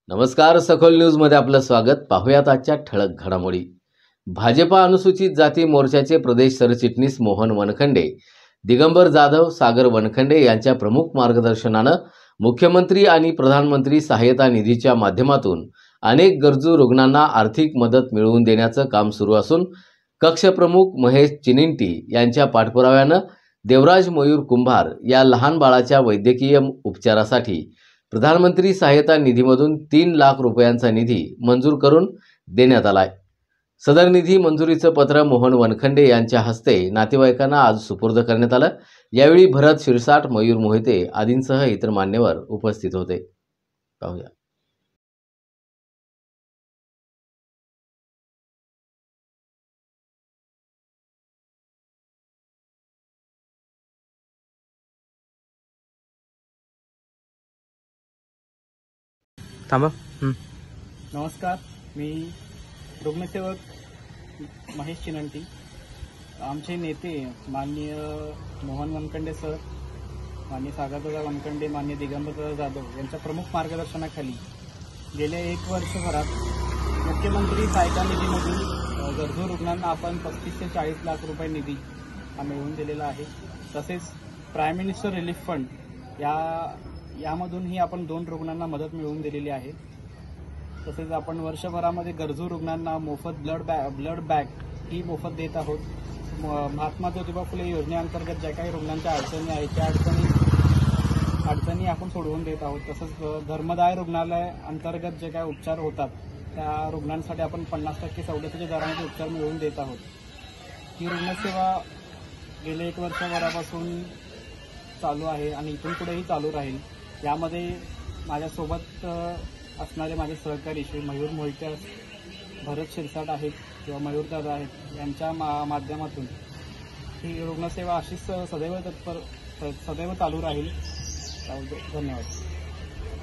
नमस्कार, सखोल न्यूज मध्ये आपलं स्वागत। पाहुयात आजच्या ठळक घडामोडी। भाजपा अनुसूचित जाती मोर्चाचे प्रदेश सरचिटणीस मोहन वनखंडे, दिगंबर जाधव, सागर वनखंडे यांच्या प्रमुख मार्गदर्शनानं मुख्यमंत्री आणि प्रधानमंत्री सहायता निधीच्या माध्यमातून अनेक गरजू रुग्णांना आर्थिक मदत मिळवून देण्याचं काम सुरू असून कक्षप्रमुख महेश चिनिंटी यांच्या पाठपुराव्यानं देवराज मयूर कुंभार या लहान बाळाच्या वैद्यकीय उपचारासाठी प्रधानमंत्री सहायता निधीमधून 3 लाख रुपयांचा निधी मंजूर करून देण्यात आलाय। सदर निधी मंजुरीचं पत्र मोहन वनखंडे यांच्या हस्ते नातेवाईकांना आज सुपूर्द करण्यात आलं। यावेळी भरत शिरसाट, मयूर मोहिते आदींसह इतर मान्यवर उपस्थित होते। पाहूया। थांबा। नमस्कार, मी रुग्णसेवक महेश चिनिंटी। आमचे नेते माननीय मोहन वनखंडे सर, माननीय सागरदादा वनखंडे, माननीय दिगंबरदादा जाधव यांच्या प्रमुख मार्गदर्शनाखाली गेल्या 1 वर्षभरात मुख्यमंत्री सहायता निधीमधून गरजू रुग्णांना आपण 35 ते 40 लाख रुपये निधी हा मिळवून दिलेला आहे। तसेच प्राईम मिनिस्टर रिलीफ फंड यामधूनही आपण 2 रुग्णांना मदत मिळवून दिलेली आहे। तसेच आपण वर्षभरामध्ये गरजू रुग्णांना मोफत ब्लड बॅग ही मोफत देत आहोत। महात्मा ज्योतिबा फुले योजनेअंतर्गत ज्या काही रुग्णांच्या अडचणी आहेत त्या अडचणी आपण सोडवून देत आहोत। तसंच धर्मदाय रुग्णालय अंतर्गत जे काही उपचार होतात त्या रुग्णांसाठी आपण 50% सवलतीच्या दरामध्ये उपचार मिळवून देत आहोत। ही रुग्णसेवा गेले 1 वर्षभरापासून चालू आहे आणि इथून पुढेही चालू राहील। यामध्ये माझ्यासोबत असणारे माझे सहकारी श्री मयूर मोहिते, भरत शिरसाट आहेत किंवा मयूरदादा आहेत, यांच्या माध्यमातून ही रुग्णसेवा अशीच सदैव चालू राहील। धन्यवाद।